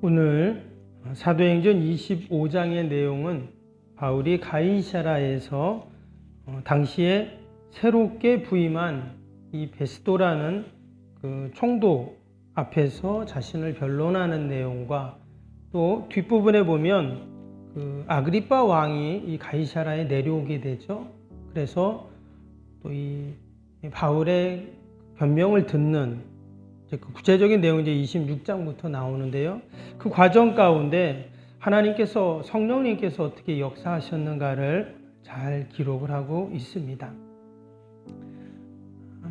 오늘 사도행전 25장의 내용은 바울이 가이사라에서 당시에 새롭게 부임한 이 베스도라는 그 총독 앞에서 자신을 변론하는 내용과 또 뒷부분에 보면 그 아그리빠 왕이 이 가이사라에 내려오게 되죠. 그래서 또 이 바울의 변명을 듣는 그 구체적인 내용이 이제 26장부터 나오는데요. 그 과정 가운데 하나님께서 성령님께서 어떻게 역사하셨는가를 잘 기록을 하고 있습니다.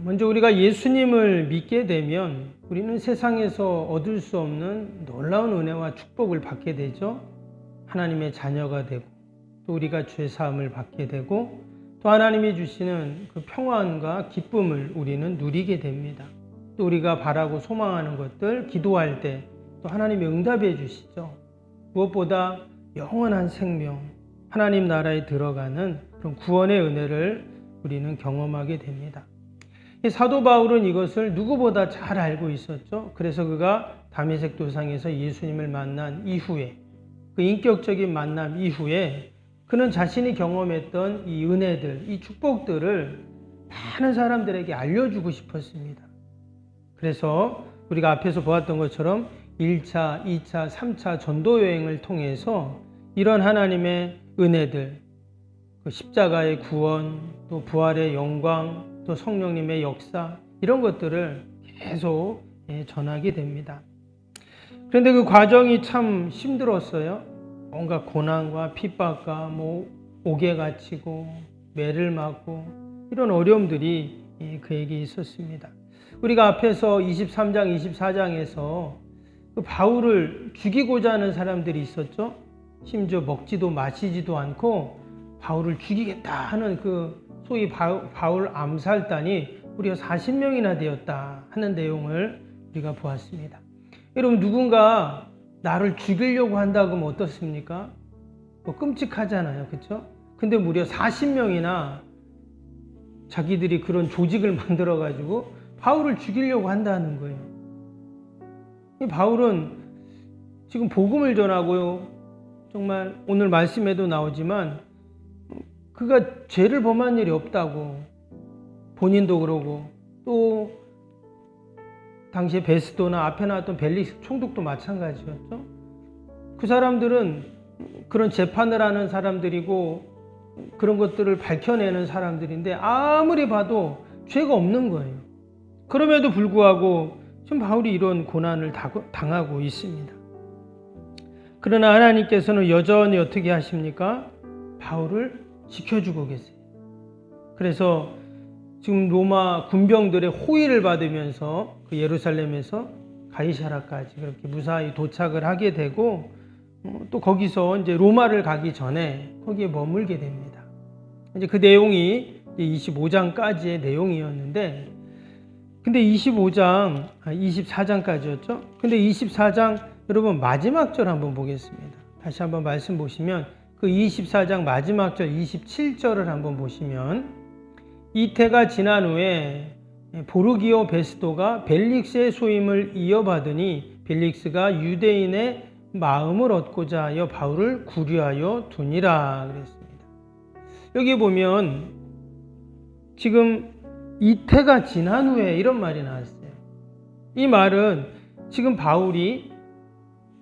먼저 우리가 예수님을 믿게 되면 우리는 세상에서 얻을 수 없는 놀라운 은혜와 축복을 받게 되죠. 하나님의 자녀가 되고 또 우리가 죄 사함을 받게 되고 또 하나님이 주시는 그 평안과 기쁨을 우리는 누리게 됩니다. 또 우리가 바라고 소망하는 것들 기도할 때 또 하나님이 응답해 주시죠. 무엇보다 영원한 생명, 하나님 나라에 들어가는 그런 구원의 은혜를 우리는 경험하게 됩니다. 사도 바울은 이것을 누구보다 잘 알고 있었죠. 그래서 그가 다메섹 도상에서 예수님을 만난 이후에 그 인격적인 만남 이후에 그는 자신이 경험했던 이 은혜들, 이 축복들을 많은 사람들에게 알려주고 싶었습니다. 그래서 우리가 앞에서 보았던 것처럼 1차, 2차, 3차 전도 여행을 통해서 이런 하나님의 은혜들, 그 십자가의 구원, 또 부활의 영광, 또 성령님의 역사 이런 것들을 계속 전하게 됩니다. 그런데 그 과정이 참 힘들었어요. 뭔가 고난과 핍박과 옥에 갇히고 매를 맞고 이런 어려움들이 그에게 있었습니다. 우리가 앞에서 23장, 24장에서 그 바울을 죽이고자 하는 사람들이 있었죠. 심지어 먹지도 마시지도 않고 바울을 죽이겠다 하는 그 소위 바울 암살단이 무려 40명이나 되었다 하는 내용을 우리가 보았습니다. 여러분, 누군가 나를 죽이려고 한다고 하면 어떻습니까? 끔찍하잖아요. 그렇죠? 근데 무려 40명이나 자기들이 그런 조직을 만들어 가지고 바울을 죽이려고 한다는 거예요. 이 바울은 지금 복음을 전하고요. 정말 오늘 말씀에도 나오지만 그가 죄를 범한 일이 없다고 본인도 그러고 또 당시에 베스도나 앞에 나왔던 벨릭스 총독도 마찬가지였죠. 그 사람들은 그런 재판을 하는 사람들이고 그런 것들을 밝혀내는 사람들인데 아무리 봐도 죄가 없는 거예요. 그럼에도 불구하고 지금 바울이 이런 고난을 당하고 있습니다. 그러나 하나님께서는 여전히 어떻게 하십니까? 바울을 지켜주고 계세요. 그래서 지금 로마 군병들의 호의를 받으면서 그 예루살렘에서 가이사라까지 그렇게 무사히 도착을 하게 되고 또 거기서 이제 로마를 가기 전에 거기에 머물게 됩니다. 이제 그 내용이 25장까지의 내용이었는데 근데 24장까지였죠. 근데 24장 여러분 마지막 절 한번 보겠습니다. 다시 한번 말씀 보시면 그 24장 마지막 절 27절을 한번 보시면 이태가 지난 후에 보르기오 베스도가 벨릭스의 소임을 이어받으니 벨릭스가 유대인의 마음을 얻고자 하여 바울을 구류하여 두니라 그랬습니다. 여기 보면 지금 이태가 지난 후에 이런 말이 나왔어요. 이 말은 지금 바울이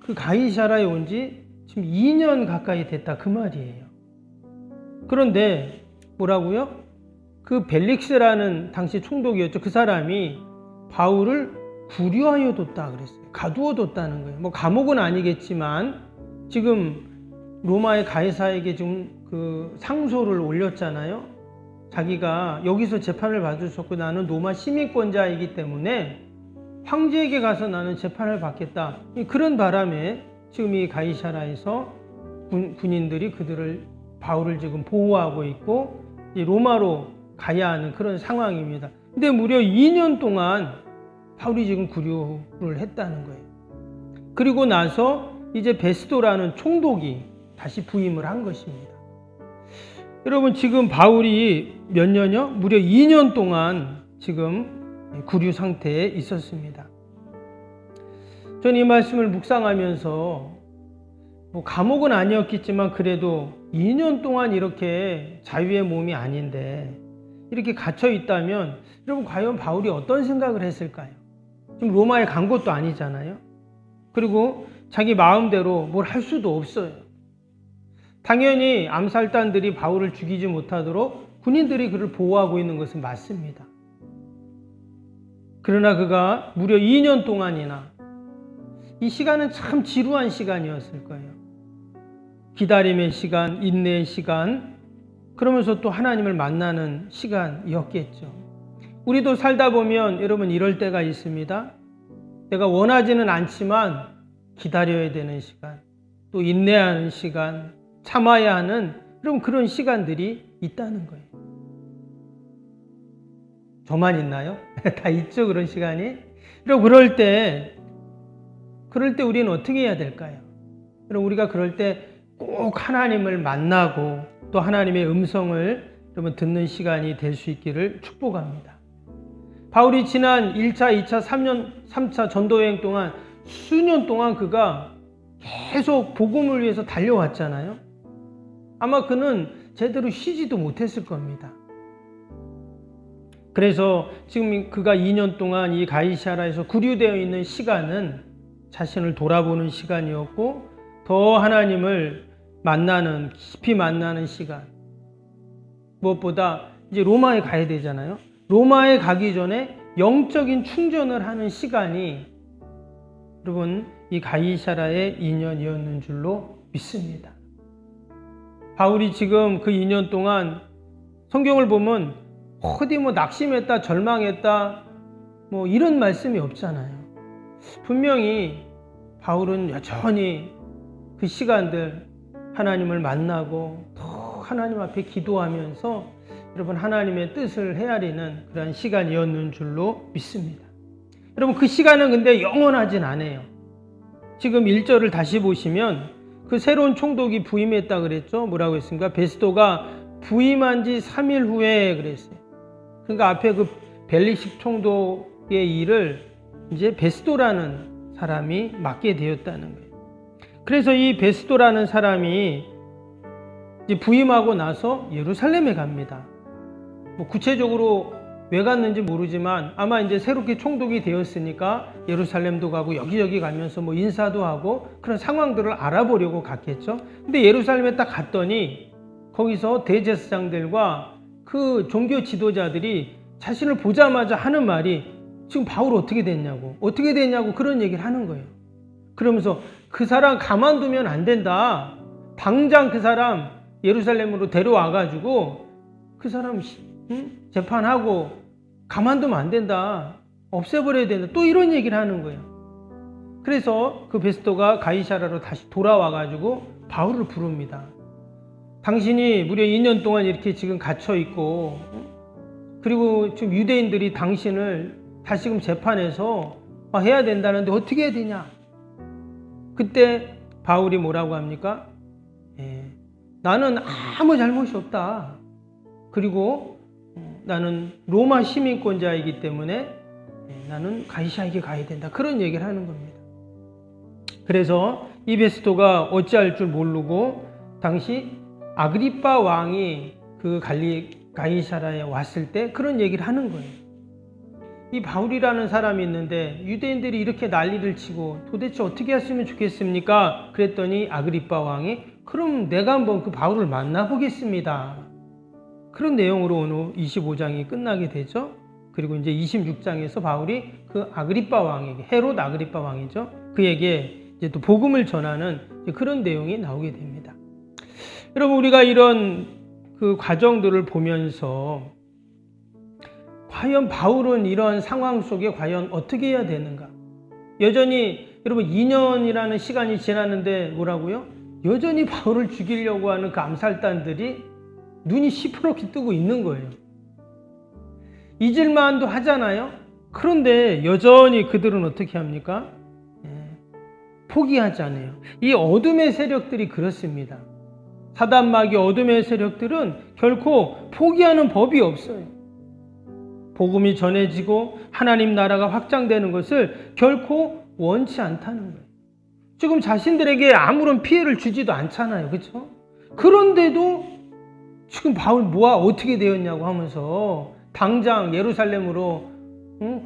그 가이사라에 온 지 지금 2년 가까이 됐다 그 말이에요. 그런데 뭐라고요? 그 벨릭스라는 당시 총독이었죠. 그 사람이 바울을 구류하여 뒀다 그랬어요. 가두어 뒀다는 거예요. 감옥은 아니겠지만 지금 로마의 가이사에게 지금 그 상소를 올렸잖아요. 자기가 여기서 재판을 받을 수 없고 나는 로마 시민권자이기 때문에 황제에게 가서 나는 재판을 받겠다. 그런 바람에 지금 이 가이사라에서 군인들이 바울을 지금 보호하고 있고 로마로 가야 하는 그런 상황입니다. 근데 무려 2년 동안 바울이 지금 구류를 했다는 거예요. 그리고 나서 이제 베스도라는 총독이 다시 부임을 한 것입니다. 여러분, 지금 바울이 몇 년이요? 무려 2년 동안 지금 구류 상태에 있었습니다. 저는 이 말씀을 묵상하면서 감옥은 아니었겠지만 그래도 2년 동안 이렇게 자유의 몸이 아닌데 이렇게 갇혀 있다면 여러분 과연 바울이 어떤 생각을 했을까요? 지금 로마에 간 것도 아니잖아요. 그리고 자기 마음대로 뭘 할 수도 없어요. 당연히 암살단들이 바울을 죽이지 못하도록 군인들이 그를 보호하고 있는 것은 맞습니다. 그러나 그가 무려 2년 동안이나 이 시간은 참 지루한 시간이었을 거예요. 기다림의 시간, 인내의 시간, 그러면서 또 하나님을 만나는 시간이었겠죠. 우리도 살다 보면 여러분 이럴 때가 있습니다. 내가 원하지는 않지만 기다려야 되는 시간, 또 인내하는 시간, 참아야 하는 여러분 그런 시간들이 있다는 거예요. 저만 있나요? 다 있죠, 그런 시간이. 여러분 그럴 때 우리는 어떻게 해야 될까요? 여러분 우리가 그럴 때 꼭 하나님을 만나고 또 하나님의 음성을 여러분 듣는 시간이 될 수 있기를 축복합니다. 바울이 지난 1차, 2차, 3차 전도여행 동안 수년 동안 그가 계속 복음을 위해서 달려왔잖아요. 아마 그는 제대로 쉬지도 못했을 겁니다. 그래서 지금 그가 2년 동안 이 가이사라에서 구류되어 있는 시간은 자신을 돌아보는 시간이었고 더 하나님을 만나는, 깊이 만나는 시간. 무엇보다 이제 로마에 가야 되잖아요. 로마에 가기 전에 영적인 충전을 하는 시간이 여러분 이 가이사라의 2년이었는 줄로 믿습니다. 바울이 지금 그 2년 동안 성경을 보면 어디 낙심했다, 절망했다, 이런 말씀이 없잖아요. 분명히 바울은 여전히 그 시간들 하나님을 만나고 더 하나님 앞에 기도하면서 여러분 하나님의 뜻을 헤아리는 그런 시간이었는 줄로 믿습니다. 여러분 그 시간은 근데 영원하진 않아요. 지금 1절을 다시 보시면 그 새로운 총독이 부임했다 그랬죠. 뭐라고 했습니까? 베스도가 부임한 지 3일 후에 그랬어요. 그러니까 앞에 그 벨리식 총독의 일을 이제 베스도라는 사람이 맡게 되었다는 거예요. 그래서 이 베스도라는 사람이 이제 부임하고 나서 예루살렘에 갑니다. 구체적으로 왜 갔는지 모르지만 아마 이제 새롭게 총독이 되었으니까 예루살렘도 가고 여기저기 가면서 인사도 하고 그런 상황들을 알아보려고 갔겠죠. 근데 예루살렘에 딱 갔더니 거기서 대제사장들과 그 종교 지도자들이 자신을 보자마자 하는 말이 지금 바울 어떻게 됐냐고 그런 얘기를 하는 거예요. 그러면서 그 사람 가만두면 안 된다. 당장 그 사람 예루살렘으로 데려와가지고 그 사람 재판하고 가만두면 안 된다. 없애버려야 된다. 또 이런 얘기를 하는 거예요. 그래서 그 베스도가 가이사라로 다시 돌아와가지고 바울을 부릅니다. 당신이 무려 2년 동안 이렇게 지금 갇혀있고 그리고 지금 유대인들이 당신을 다시금 재판해서 해야 된다는데 어떻게 해야 되냐? 그때 바울이 뭐라고 합니까? 나는 아무 잘못이 없다. 그리고 나는 로마 시민권자이기 때문에 나는 가이사에게 가야 된다. 그런 얘기를 하는 겁니다. 그래서 이 베스도가 어찌할 줄 모르고 당시 아그리빠 왕이 그 가이사라에 왔을 때 그런 얘기를 하는 거예요. 이 바울이라는 사람이 있는데 유대인들이 이렇게 난리를 치고 도대체 어떻게 했으면 좋겠습니까? 그랬더니 아그리빠 왕이 그럼 내가 한번 그 바울을 만나보겠습니다. 그런 내용으로 오늘 25장이 끝나게 되죠. 그리고 이제 26장에서 바울이 그 아그리빠 왕에게, 헤롯 아그리빠 왕이죠. 그에게 이제 또 복음을 전하는 그런 내용이 나오게 됩니다. 여러분 우리가 이런 그 과정들을 보면서 과연 바울은 이런 상황 속에 과연 어떻게 해야 되는가? 여전히 여러분 2년이라는 시간이 지났는데 뭐라고요? 여전히 바울을 죽이려고 하는 그 암살단들이 눈이 시퍼렇게 뜨고 있는 거예요. 잊을만도 하잖아요. 그런데 여전히 그들은 어떻게 합니까? 포기하지 않아요. 이 어둠의 세력들이 그렇습니다. 사단 마귀 어둠의 세력들은 결코 포기하는 법이 없어요. 복음이 전해지고 하나님 나라가 확장되는 것을 결코 원치 않다는 거예요. 지금 자신들에게 아무런 피해를 주지도 않잖아요. 그렇죠? 그런데도 지금 바울 어떻게 되었냐고 하면서 당장 예루살렘으로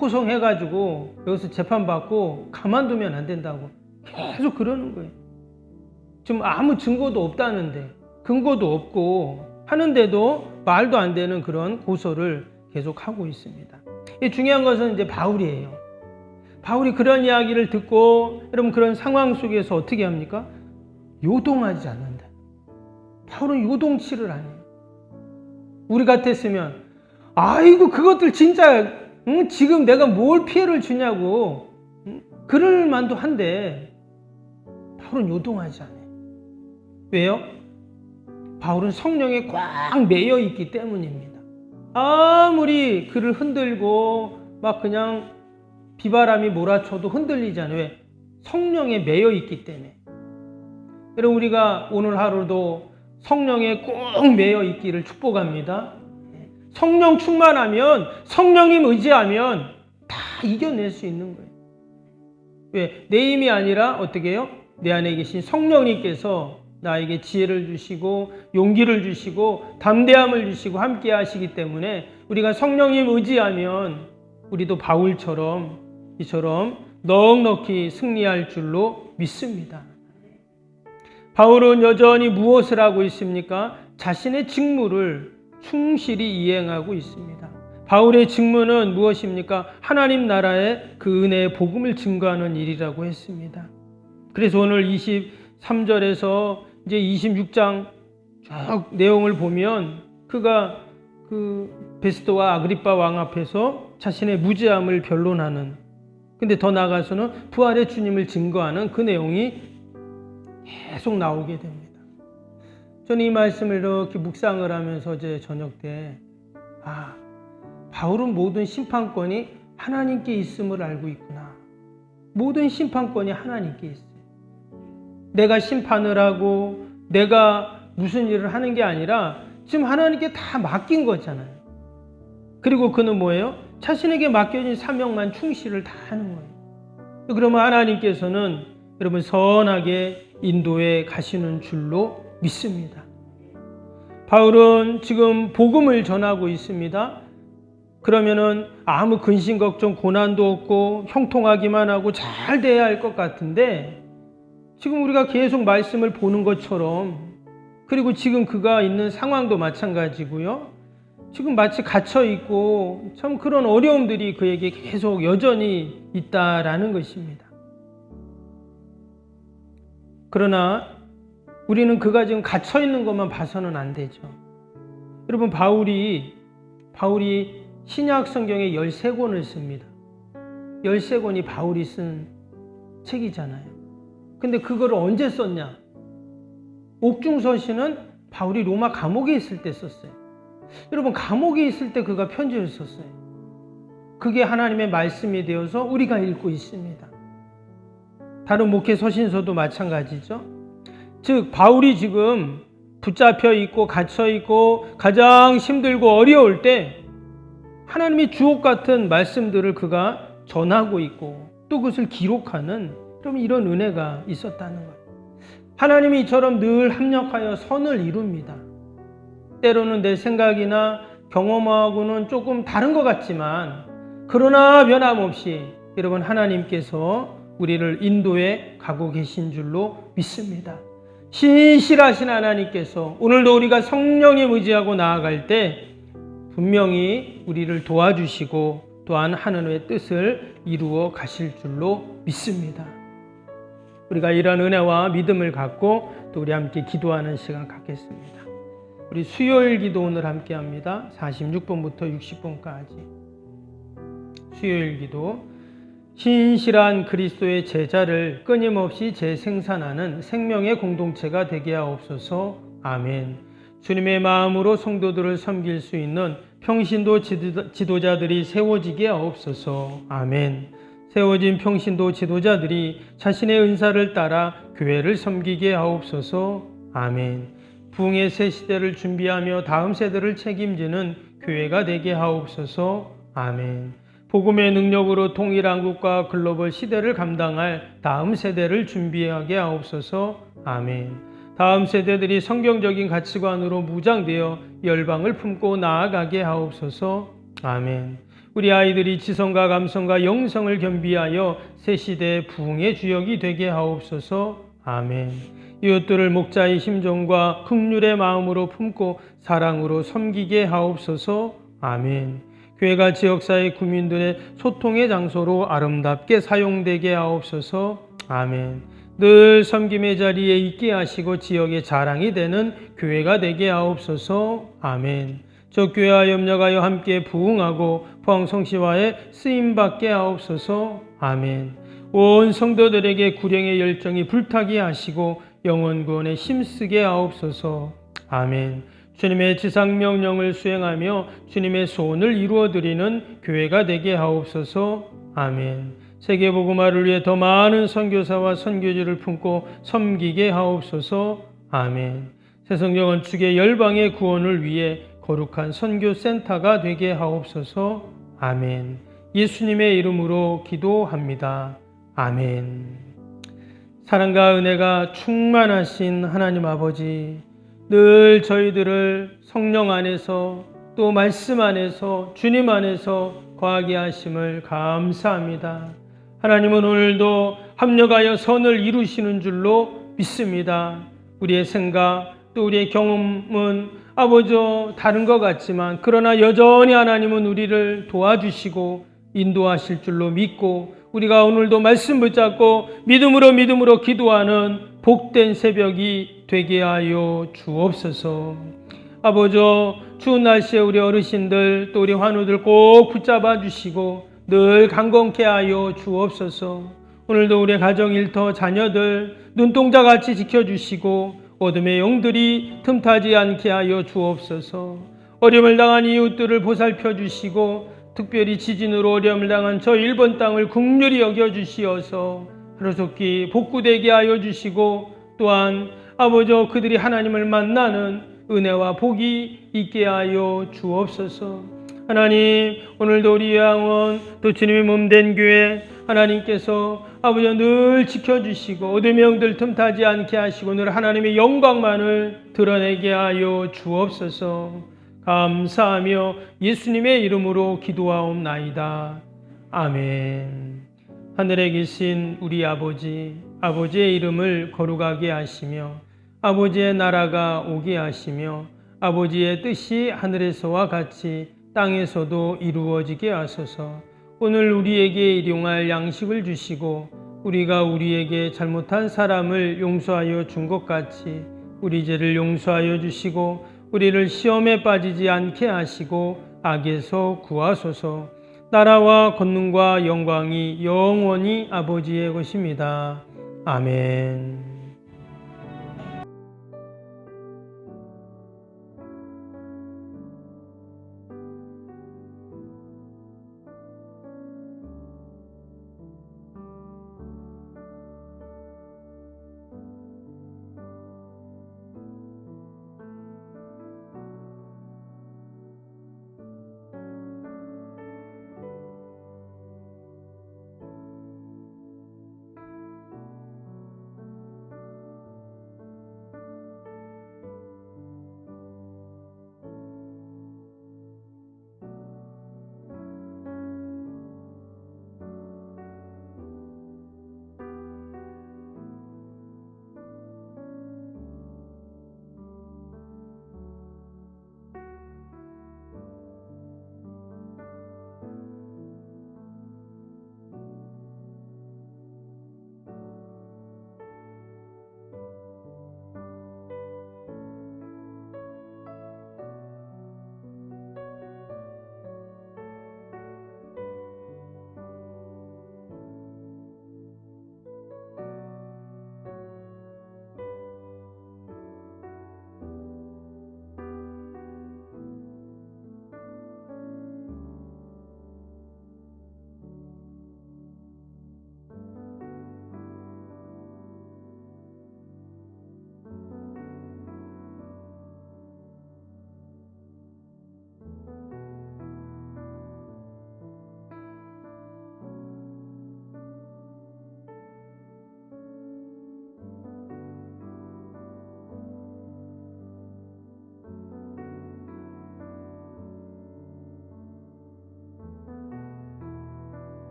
호송해가지고 여기서 재판받고 가만두면 안 된다고 계속 그러는 거예요. 지금 아무 증거도 없다는데, 근거도 없고 하는데도 말도 안 되는 그런 고소를 계속하고 있습니다. 중요한 것은 이제 바울이에요. 바울이 그런 이야기를 듣고 여러분 그런 상황 속에서 어떻게 합니까? 요동하지 않는다. 바울은 요동치를 안 해요. 우리 같았으면 아이고 그것들 진짜 지금 내가 뭘 피해를 주냐고 그럴 만도 한데 바울은 요동하지 않아요. 왜요? 바울은 성령에 꽉 매여 있기 때문입니다. 아무리 그를 흔들고 막 그냥 비바람이 몰아쳐도 흔들리지 않아요. 왜? 성령에 매여 있기 때문에. 여러분 우리가 오늘 하루도 성령에 꼭 매여 있기를 축복합니다. 성령 충만하면, 성령님 의지하면 다 이겨낼 수 있는 거예요. 왜? 내 힘이 아니라 어떻게 해요? 내 안에 계신 성령님께서 나에게 지혜를 주시고 용기를 주시고 담대함을 주시고 함께 하시기 때문에 우리가 성령님 의지하면 우리도 바울처럼 이처럼 넉넉히 승리할 줄로 믿습니다. 바울은 여전히 무엇을 하고 있습니까? 자신의 직무를 충실히 이행하고 있습니다. 바울의 직무는 무엇입니까? 하나님 나라의 그 은혜의 복음을 증거하는 일이라고 했습니다. 그래서 오늘 23절에서 이제 26장 쭉 내용을 보면 그가 그 베스토와 아그리빠 왕 앞에서 자신의 무죄함을 변론하는, 근데 더 나아가서는 부활의 주님을 증거하는 그 내용이 계속 나오게 됩니다. 저는 이 말씀을 이렇게 묵상을 하면서 어제 저녁 때 바울은 모든 심판권이 하나님께 있음을 알고 있구나. 모든 심판권이 하나님께 있어요. 내가 심판을 하고 내가 무슨 일을 하는 게 아니라 지금 하나님께 다 맡긴 거잖아요. 그리고 그는 뭐예요? 자신에게 맡겨진 사명만 충실을 다 하는 거예요. 그러면 하나님께서는 여러분 선하게 인도해 가시는 줄로 믿습니다. 바울은 지금 복음을 전하고 있습니다. 그러면은 아무 근심 걱정 고난도 없고 형통하기만 하고 잘 돼야 할 것 같은데 지금 우리가 계속 말씀을 보는 것처럼, 그리고 지금 그가 있는 상황도 마찬가지고요. 지금 마치 갇혀있고 참 그런 어려움들이 그에게 계속 여전히 있다라는 것입니다. 그러나 우리는 그가 지금 갇혀있는 것만 봐서는 안 되죠. 여러분 바울이 신약 성경에 13권을 씁니다. 13권이 바울이 쓴 책이잖아요. 근데 그거를 언제 썼냐? 옥중서신은 바울이 로마 감옥에 있을 때 썼어요. 여러분 감옥에 있을 때 그가 편지를 썼어요. 그게 하나님의 말씀이 되어서 우리가 읽고 있습니다. 다른 목회 서신서도 마찬가지죠. 즉 바울이 지금 붙잡혀 있고 갇혀 있고 가장 힘들고 어려울 때 하나님의 주옥 같은 말씀들을 그가 전하고 있고 또 그것을 기록하는 그럼 이런 은혜가 있었다는 거예요. 하나님이 이처럼 늘 합력하여 선을 이룹니다. 때로는 내 생각이나 경험하고는 조금 다른 것 같지만 그러나 변함없이 여러분 하나님께서 우리를 인도해 가고 계신 줄로 믿습니다. 신실하신 하나님께서 오늘도 우리가 성령님 의지하고 나아갈 때 분명히 우리를 도와주시고 또한 하나님의 뜻을 이루어 가실 줄로 믿습니다. 우리가 이런 은혜와 믿음을 갖고 또 우리 함께 기도하는 시간 갖겠습니다. 우리 수요일 기도 오늘 함께 합니다. 46번부터 60번까지. 수요일 기도. 신실한 그리스도의 제자를 끊임없이 재생산하는 생명의 공동체가 되게 하옵소서. 아멘. 주님의 마음으로 성도들을 섬길 수 있는 평신도 지도자들이 세워지게 하옵소서. 아멘. 세워진 평신도 지도자들이 자신의 은사를 따라 교회를 섬기게 하옵소서. 아멘. 부흥의 새 시대를 준비하며 다음 세대를 책임지는 교회가 되게 하옵소서. 아멘. 복음의 능력으로 통일한국과 글로벌 시대를 감당할 다음 세대를 준비하게 하옵소서. 아멘. 다음 세대들이 성경적인 가치관으로 무장되어 열방을 품고 나아가게 하옵소서. 아멘. 우리 아이들이 지성과 감성과 영성을 겸비하여 새 시대의 부흥의 주역이 되게 하옵소서. 아멘. 이웃들을 목자의 심정과 긍휼의 마음으로 품고 사랑으로 섬기게 하옵소서. 아멘. 교회가 지역사회 구민들의 소통의 장소로 아름답게 사용되게 하옵소서. 아멘. 늘 섬김의 자리에 있게 하시고 지역의 자랑이 되는 교회가 되게 하옵소서. 아멘. 저 교회와 협력하여 함께 부흥하고 포항성시와에 쓰임받게 하옵소서. 아멘. 온 성도들에게 구령의 열정이 불타게 하시고 영혼 구원에 힘쓰게 하옵소서. 아멘. 주님의 지상명령을 수행하며 주님의 소원을 이루어드리는 교회가 되게 하옵소서. 아멘. 세계복음화를 위해 더 많은 선교사와 선교지를 품고 섬기게 하옵소서. 아멘. 새성경 건축의 열방의 구원을 위해 거룩한 선교센터가 되게 하옵소서. 아멘. 예수님의 이름으로 기도합니다. 아멘. 사랑과 은혜가 충만하신 하나님 아버지, 늘 저희들을 성령 안에서 또 말씀 안에서 주님 안에서 거하게 하심을 감사합니다. 하나님은 오늘도 합력하여 선을 이루시는 줄로 믿습니다. 우리의 생각 또 우리의 경험은 아버지 다른 것 같지만 그러나 여전히 하나님은 우리를 도와주시고 인도하실 줄로 믿고 우리가 오늘도 말씀 붙잡고 믿음으로 기도하는 복된 새벽이 되게 하여 주옵소서. 아버지 추운 날씨에 우리 어르신들 또 우리 환우들 꼭 붙잡아 주시고 늘 강건케 하여 주옵소서. 오늘도 우리 가정 일터 자녀들 눈동자같이 지켜주시고 어둠의 영들이 틈타지 않게 하여 주옵소서. 어려움을 당한 이웃들을 보살펴 주시고 특별히 지진으로 어려움을 당한 저 일본 땅을 긍휼히 여겨주시어서 하루속히 복구되게 하여 주시고 또한 아버지 그들이 하나님을 만나는 은혜와 복이 있게 하여 주옵소서. 하나님 오늘도 우리 양원 또 주님의 몸된 교회 하나님께서 아버지 늘 지켜주시고 어둠의 영들 틈타지 않게 하시고 늘 하나님의 영광만을 드러내게 하여 주옵소서. 감사하며 예수님의 이름으로 기도하옵나이다. 아멘. 하늘에 계신 우리 아버지, 아버지의 이름을 거룩하게 하시며 아버지의 나라가 오게 하시며 아버지의 뜻이 하늘에서와 같이 땅에서도 이루어지게 하소서. 오늘 우리에게 일용할 양식을 주시고 우리가 우리에게 잘못한 사람을 용서하여 준 것 같이 우리 죄를 용서하여 주시고 우리를 시험에 빠지지 않게 하시고 악에서 구하소서. 나라와 권능과 영광이 영원히 아버지의 것입니다. 아멘.